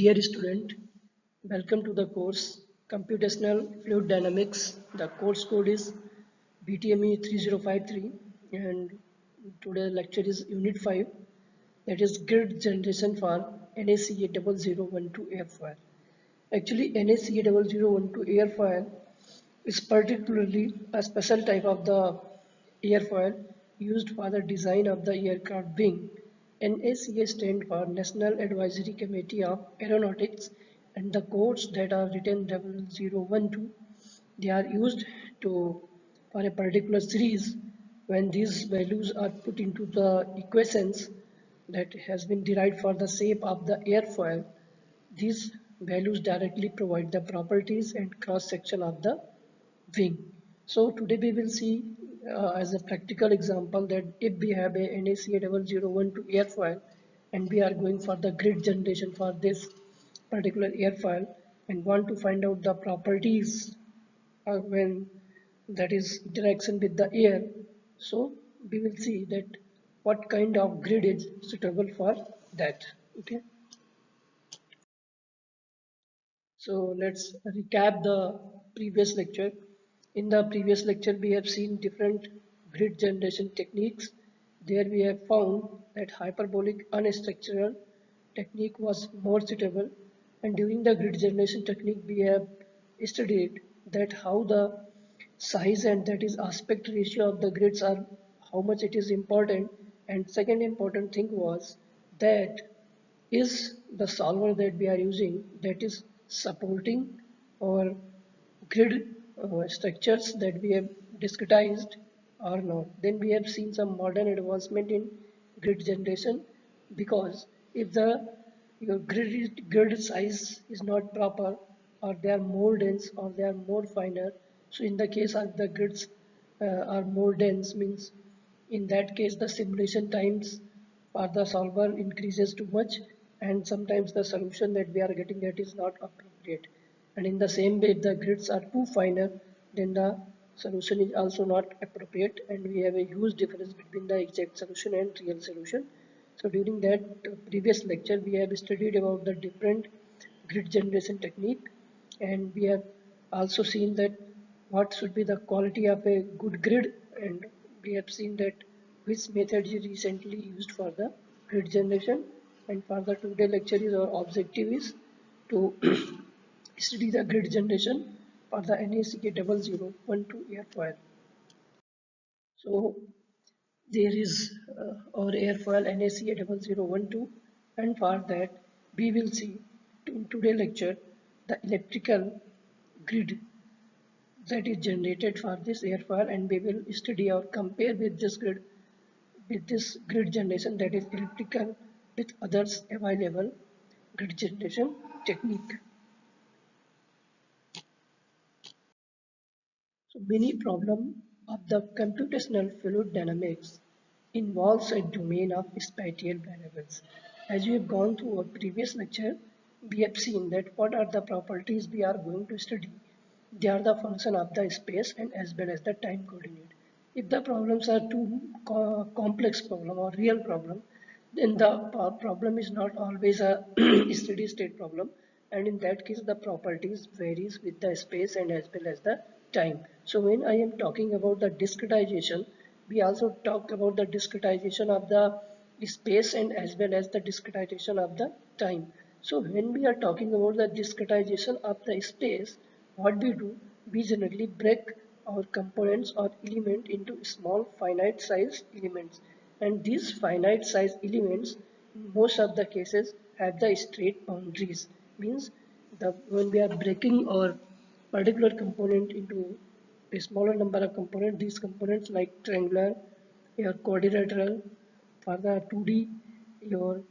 Dear student, welcome to the course Computational Fluid Dynamics. The course code is BTME 3053 and today's lecture is Unit 5, that is grid generation for NACA 0012 airfoil. Actually NACA 0012 airfoil is particularly a special type of the airfoil used for the design of the aircraft wing. NACA stands for National Advisory Committee of Aeronautics, and the codes that are written 0012, they are used to for a particular series. When these values are put into the equations that has been derived for the shape of the airfoil, these values directly provide the properties and cross section of the wing. So today we will see as a practical example that if we have a NACA 0012 airfoil and we are going for the grid generation for this particular airfoil and want to find out the properties when that is interaction with the air, so we will see that what kind of grid is suitable for that. Okay, so let's recap the previous lecture. In the previous lecture, we have seen different grid generation techniques. There we have found that hyperbolic unstructural technique was more suitable. And during the grid generation technique, we have studied that how the size and that is aspect ratio of the grids are, how much it is important. And second important thing was that is the solver that we are using that is supporting our grid structures that we have discretized or not. Then we have seen some modern advancement in grid generation, because if the your grid size is not proper, or they are more dense or they are more finer, so in the case of the grids are more dense, means in that case the simulation times for the solver increases too much, and sometimes the solution that we are getting that is not appropriate. And in the same way, if the grids are too finer, then the solution is also not appropriate, and we have a huge difference between the exact solution and real solution. So during that previous lecture, we have studied about the different grid generation technique, and we have also seen that what should be the quality of a good grid, and we have seen that which method is recently used for the grid generation. And for the today lecture is our objective is to study the grid generation for the NACA 0012 airfoil. So there is our airfoil NACA 0012, and for that we will see in today's lecture the electrical grid that is generated for this airfoil, and we will study or compare with this grid generation that is electrical with others available grid generation technique. So many problem of the computational fluid dynamics involves a domain of spatial variables. As we have gone through our previous lecture, we have seen that what are the properties we are going to study. They are the function of the space and as well as the time coordinate. If the problems are too complex problem or real problem, then the problem is not always a steady state problem, and in that case the properties varies with the space and as well as the time. So when I am talking about the discretization, we also talk about the discretization of the space and as well as the discretization of the time. So when we are talking about the discretization of the space, what we do, we generally break our components or element into small finite size elements, and these finite size elements in most of the cases have the straight boundaries, means the when we are breaking our particular component into a smaller number of components, these components like triangular, your quadrilateral, for the 2D, your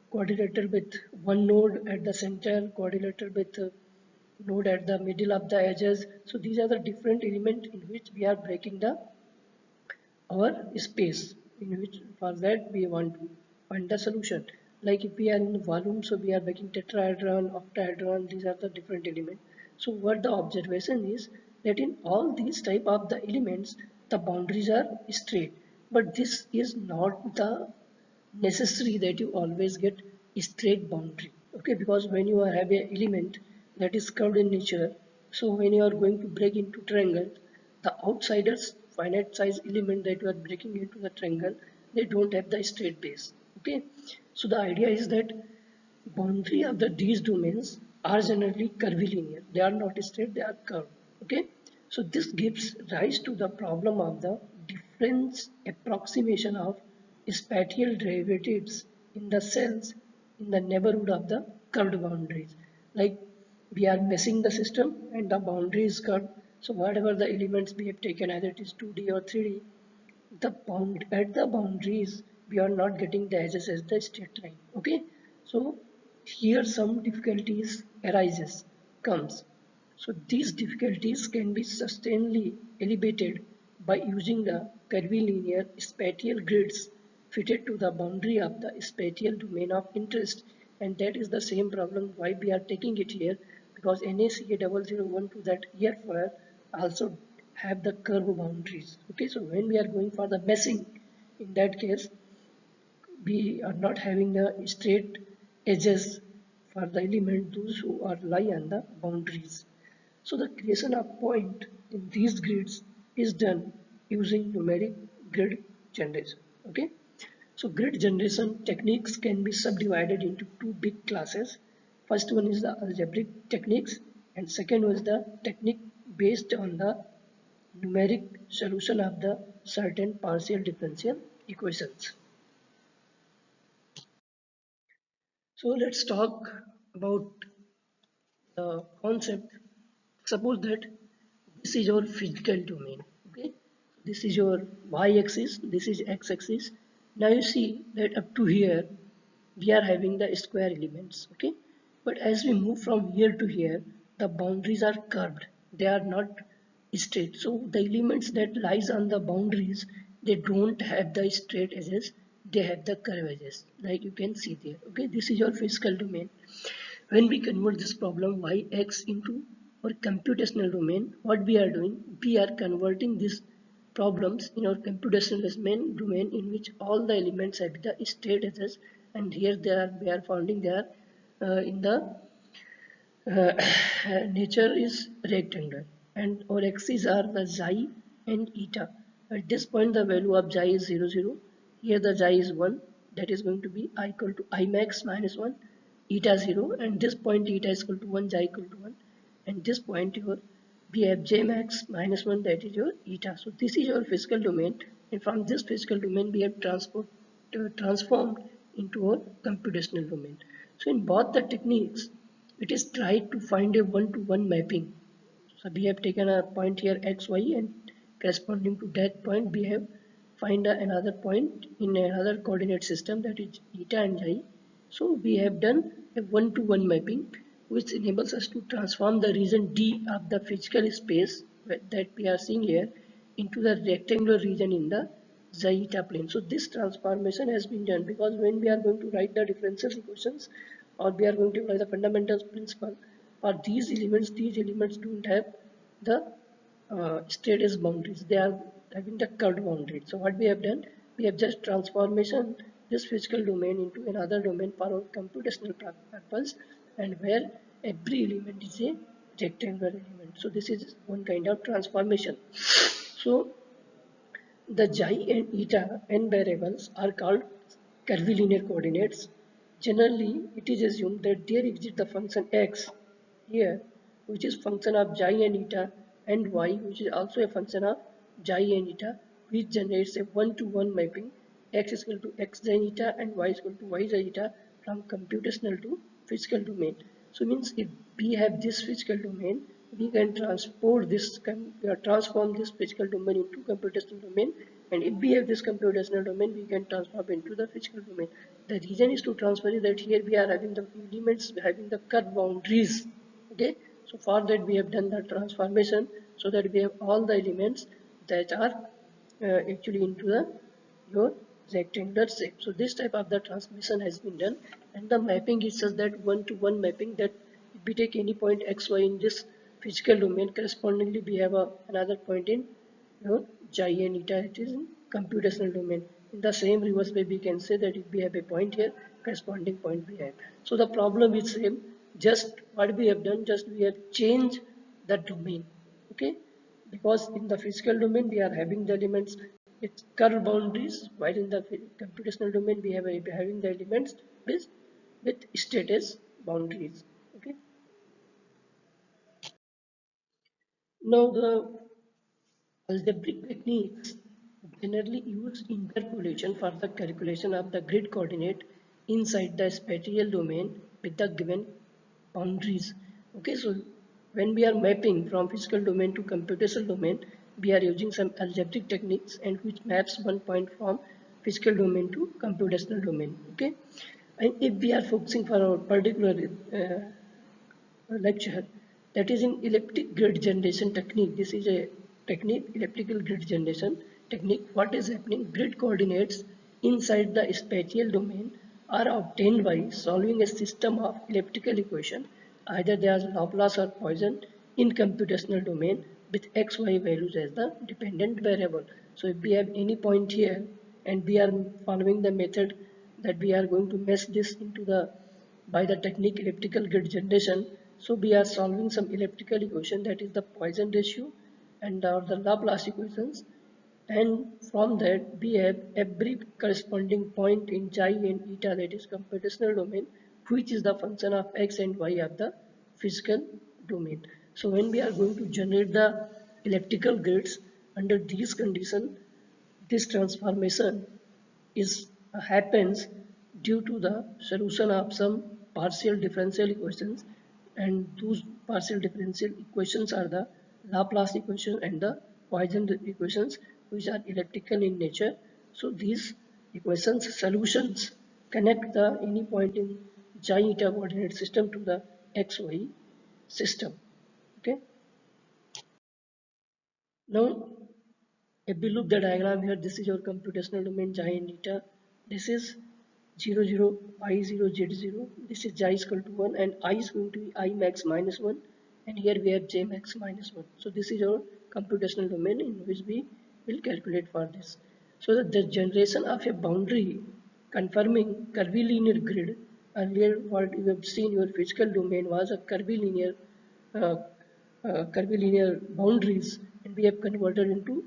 quadrilateral with one node at the center, quadrilateral with node at the middle of the edges. So these are the different elements in which we are breaking the our space, in which for that we want to find the solution. Like if we are in volume, so we are making tetrahedron, octahedron, these are the different elements. So what the observation is that in all these type of the elements the boundaries are straight, but this is not the necessary that you always get straight boundary. Okay, because when you have a element that is curved in nature, so when you are going to break into triangle, the outsiders finite size element that you are breaking into the triangle, they don't have the straight base. Okay, so the idea is that boundary of these domains are generally curvilinear. They are not straight, they are curved. Okay, so this gives rise to the problem of the difference approximation of spatial derivatives in the cells in the neighborhood of the curved boundaries. Like we are messing the system and the boundary is curved. So whatever the elements we have taken, either it is 2D or 3D, the bound at the boundaries we are not getting the edges as the straight line. Okay, so here some difficulties arises comes. So these difficulties can be sustainably elevated by using the curvilinear spatial grids fitted to the boundary of the spatial domain of interest, and that is the same problem why we are taking it here, because NACA 0012 that airfoil also have the curve boundaries. Okay, so when we are going for the meshing, in that case we are not having the straight edges for the element those who are lie on the boundaries. So the creation of point in these grids is done using numeric grid generation. Okay, so grid generation techniques can be subdivided into two big classes. First one is the algebraic techniques, and second was the technique based on the numeric solution of the certain partial differential equations. So let's talk about the concept. Suppose that this is your physical domain. Okay, this is your y-axis, this is x-axis. Now you see that up to here we are having the square elements. Okay, but as we move from here to here, the boundaries are curved, they are not straight. So the elements that lies on the boundaries, they don't have the straight edges, they have the curved edges, like you can see there. Okay, this is your physical domain. When we convert this problem yx into our computational domain, what we are doing, we are converting these problems in our computational domain in which all the elements have the straight edges, and here they are, we are finding they are in the uh, nature is rectangular, and our axes are the xi and eta. At this point the value of xi is 0 0. Here the xi is 1, that is going to be I equal to I max minus 1, eta 0, and this point eta is equal to 1, xi equal to 1, and this point your we have j max minus 1, that is your eta. So this is your physical domain, and from this physical domain we have transformed into our computational domain. So in both the techniques it is tried to find a one-to-one mapping. So we have taken a point here x, y, and corresponding to that point we have find another point in another coordinate system, that is eta and xi. So we have done a one-to-one mapping which enables us to transform the region D of the physical space that we are seeing here into the rectangular region in the xi eta plane. So this transformation has been done because when we are going to write the differential equations, or we are going to apply the fundamental principle for these elements don't have the straight edge boundaries, they are having the curved boundaries. So what we have done, we have just transformation this physical domain into another domain for our computational purpose, and where every element is a rectangular element. So this is one kind of transformation. So the xi and eta n variables are called curvilinear coordinates. Generally, it is assumed that there exists the function x here, which is function of xi and eta, and y, which is also a function of xi and eta, which generates a one-to-one mapping x is equal to x xi eta and y is equal to y xi eta from computational to physical domain. So means if we have this physical domain, we can transform this physical domain into computational domain, and if we have this computational domain, we can transform into the physical domain. The reason is to transfer is that here we are having the elements having the curved boundaries. Okay, so for that we have done the transformation so that we have all the elements that are actually into the your rectangular shape. So this type of the transmission has been done, and the mapping is such that one-to-one mapping, that if we take any point x, y in this physical domain, correspondingly we have another point in your xi and eta, it is in computational domain. In the same reverse way we can say that if we have a point here corresponding point we have. So the problem is same, just what we have done, just we have changed the domain. Okay, because in the physical domain we are having the elements with curve boundaries, while in the computational domain we have having the elements with status boundaries. Okay, now the algebraic techniques generally use interpolation for the calculation of the grid coordinate inside the spatial domain with the given boundaries. Okay, so when we are mapping from physical domain to computational domain, we are using some algebraic techniques and which maps one point from physical domain to computational domain. Okay, and if we are focusing for our particular lecture, that is in elliptic grid generation technique. This is a technique, elliptical grid generation technique. What is happening? Grid coordinates inside the spatial domain are obtained by solving a system of elliptical equation, either they are Laplace or Poisson, in computational domain with xy values as the dependent variable. So if we have any point here and we are following the method that we are going to mesh this into the by the technique elliptical grid generation. So we are solving some elliptical equation, that is the Poisson ratio and the Laplace equations, and from that we have every corresponding point in xi and eta, that is computational domain, which is the function of x and y of the physical domain. So when we are going to generate the elliptical grids under these conditions, this transformation is happens due to the solution of some partial differential equations, and those partial differential equations are the Laplace equation and the Poisson equations, which are elliptical in nature. So these equations solutions connect the any point in xi eta coordinate system to the xy system. Okay, now if we look the diagram here, this is your computational domain xi and eta. This is 0 0 I 0 z 0. This is xi is equal to 1 and I is going to be I max minus 1, and here we have j max minus 1. So this is our computational domain in which we will calculate for this. So that the generation of a boundary confirming curvilinear grid, earlier what you have seen your physical domain was a curvilinear uh, curvilinear boundaries, and we have converted into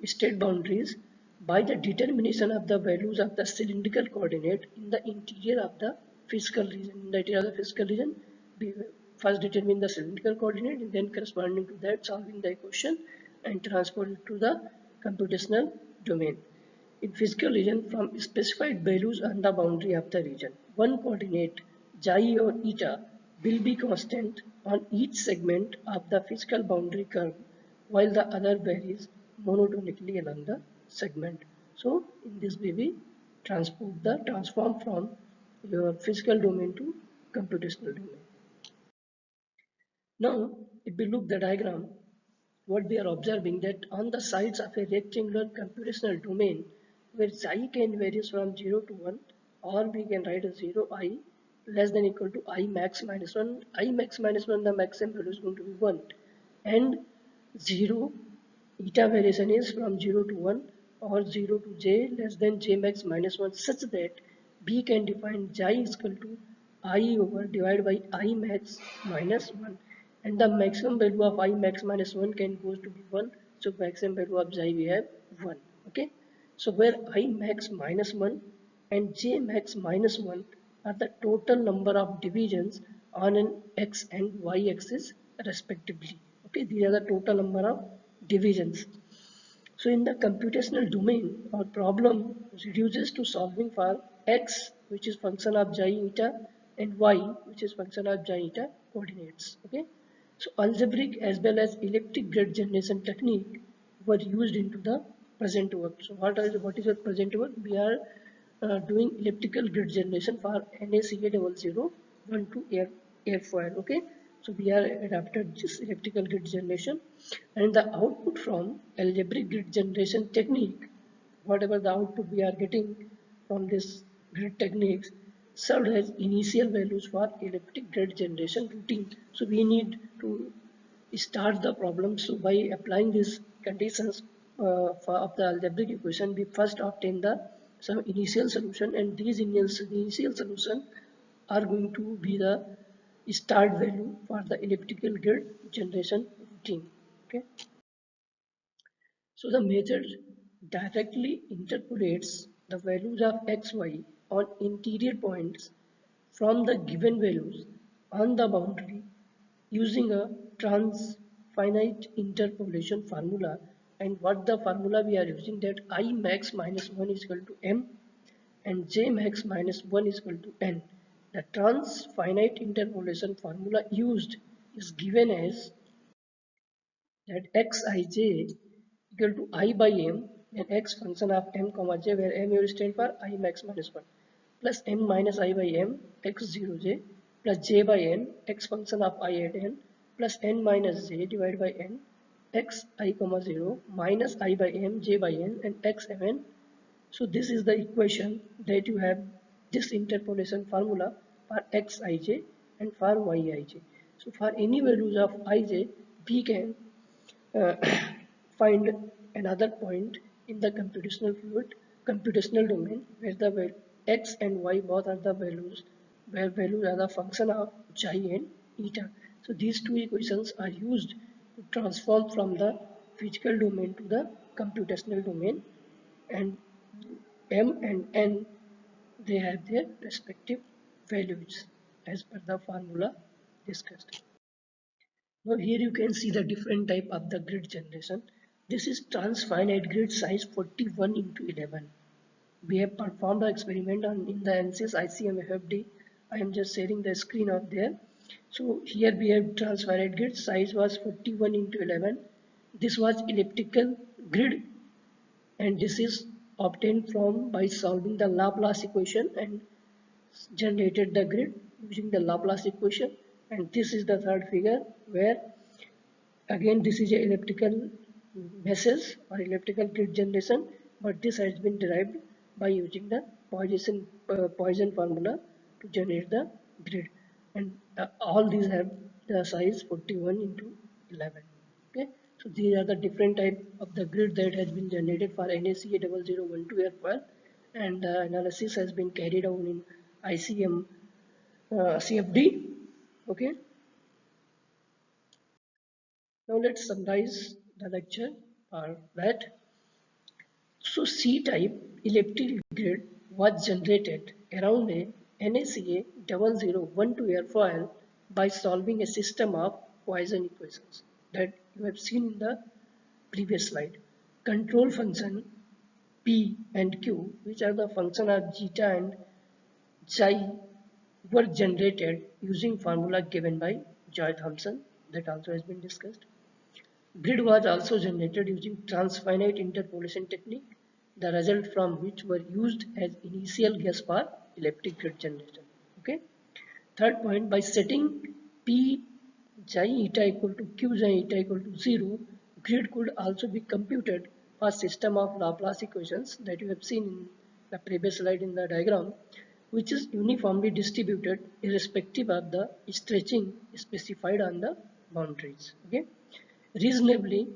state boundaries by the determination of the values of the cylindrical coordinate in the interior of the physical region. In the interior of the physical region, we first determine the cylindrical coordinate and then corresponding to that solving the equation and transport it to the computational domain. In physical region, from specified values on the boundary of the region, one coordinate xi or eta will be constant on each segment of the physical boundary curve, while the other varies monotonically along the segment. So in this way we transform from your physical domain to computational domain. Now if we look the diagram, what we are observing that on the sides of a rectangular computational domain where xi can varies from 0 to 1, or we can write a 0 I less than equal to I max minus 1. I max minus 1, the maximum value is going to be 1, and 0 eta variation is from 0 to 1 or 0 to j less than j max minus 1, such that b can define xi is equal to I over divided by I max minus 1, and the maximum value of I max minus 1 can goes to be 1. So maximum value of xi we have 1. Okay, so where I max minus 1 and j max minus 1 are the total number of divisions on an x and y axis respectively. Okay, these are the total number of divisions. So in the computational domain, our problem reduces to solving for x, which is function of xi eta, and y, which is function of xi eta coordinates. Okay, so algebraic as well as elliptic grid generation technique were used into the present work. So what is your present work? We are doing elliptical grid generation for NACA 0012 airfoil. Okay, so we are adapted this elliptical grid generation, and the output from algebraic grid generation technique, whatever the output we are getting from this grid techniques, served as initial values for elliptic grid generation routine. So we need to start the problem. So by applying these conditions of the algebraic equation, we first obtain the some initial solution, and these initial solution are going to be the start value for the elliptical grid generation routine. Okay, so the method directly interpolates the values of x, y on interior points from the given values on the boundary using a transfinite interpolation formula. And what the formula we are using, that I max minus 1 is equal to m and j max minus 1 is equal to n. The transfinite interpolation formula used is given as that xij equal to I by m and x function of m comma j, where m will stand for I max minus 1, plus m minus I by m x0 j plus j by n x function of I at n plus n minus j divided by n x I comma 0 minus I by m j by n and x mn. So this is the equation that you have this interpolation formula for xij and for yij. So for any values of ij, we can uh, find another point in the computational domain where the x and y both are the values, where values are the function of chi and eta. So these two equations are used to transform from the physical domain to the computational domain, and m and n, they have their respective values as per the formula discussed. Now here you can see the different type of the grid generation. This is transfinite grid size 41 into 11. We have performed the experiment in the ANSYS ICM FFD. I am just sharing the screen out there. So here we have transfinite grid size was 41 into 11. This was elliptical grid, and this is obtained from by solving the Laplace equation and generated the grid using the Laplace equation. And this is the third figure where again this is a elliptical meshes or elliptical grid generation, but this has been derived by using the Poisson formula to generate the grid, and all these have the size 41 into 11. Okay, so these are the different type of the grid that has been generated for NACA 0012 airfoil, and analysis has been carried out in ICM CFD. Okay, now let's summarize the lecture for that. So C-type elliptic grid was generated around a NACA 0012 airfoil by solving a system of Poisson equations that you have seen in the previous slide. Control function P and Q, which are the function of zeta and chi, were generated using formula given by Joy-Thomson that also has been discussed. Grid was also generated using transfinite interpolation technique, the result from which were used as initial guess for elliptic grid generation. Okay. Third point, by setting P xi eta equal to Q xi eta equal to 0, grid could also be computed for system of Laplace equations that you have seen in the previous slide in the diagram, which is uniformly distributed irrespective of the stretching specified on the boundaries. Okay. Reasonably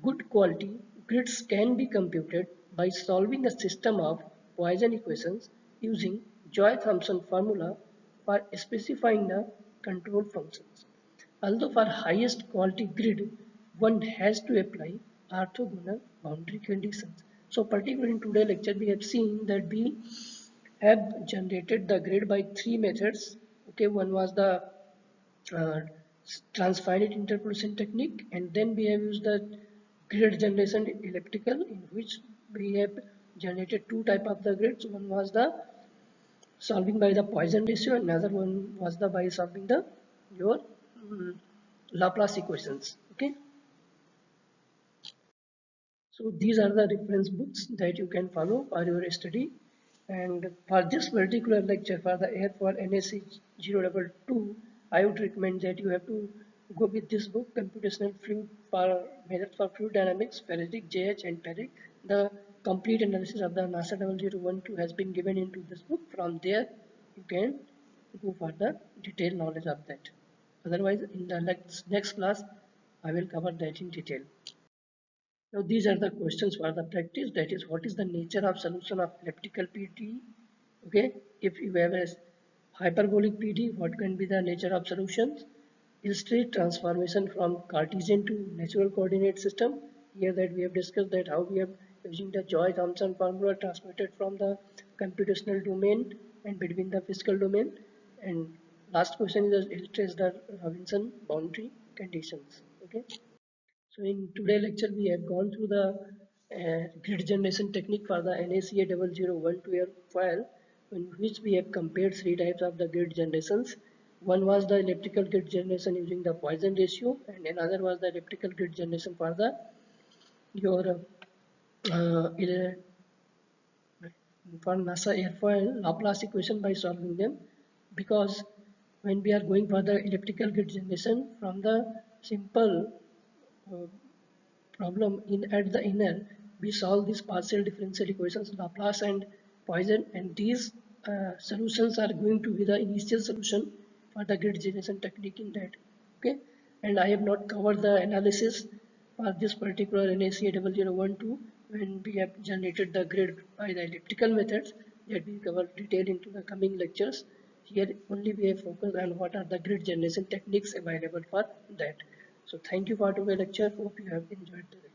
good quality grids can be computed by solving a system of Poisson equations using Joy-Thomson formula for specifying the control functions. Although for highest quality grid, one has to apply orthogonal boundary conditions. So particularly in today's lecture, we have seen that we have generated the grid by three methods. Okay, one was the uh, transfinite interpolation technique, and then we have used the grid generation elliptical, in which we have generated two type of the grids. One was the solving by the Poisson ratio, another one was the by solving the your Laplace equations. Okay, so these are the reference books that you can follow for your study. And for this particular lecture for the airfoil NAC 022, I would recommend that you have to go with this book, Computational Fluid for Methods for Fluid Dynamics, Parasitic, JH and Parric. The complete analysis of the NASA 0012 has been given into this book. From there, you can go for the detailed knowledge of that. Otherwise, in the next class, I will cover that in detail. Now these are the questions for the practice. That is, what is the nature of solution of elliptical PD? Okay, if you have a hyperbolic PD, what can be the nature of solutions? Illustrate transformation from Cartesian to natural coordinate system. Here that we have discussed that how we have using the Joy-Thomson formula transmitted from the computational domain and between the physical domain. And last question is illustrates the Robinson boundary conditions. Okay. So in today's lecture, we have gone through the grid generation technique for the NACA 0012 airfoil, in which we have compared three types of the grid generations. One was the elliptical grid generation using the Poisson ratio, and another was the elliptical grid generation for the your ele- for NASA airfoil Laplace equation by solving them. Because when we are going for the elliptical grid generation from the simple uh, problem in at the inner, we solve these partial differential equations Laplace and Poisson, and these solutions are going to be the initial solution for the grid generation technique in that. Okay, and I have not covered the analysis for this particular NACA 0012 when we have generated the grid by the elliptical methods, that we cover detail into the coming lectures. Here only we have focused on what are the grid generation techniques available for that. So thank you for today's lecture. Hope you have enjoyed the lecture.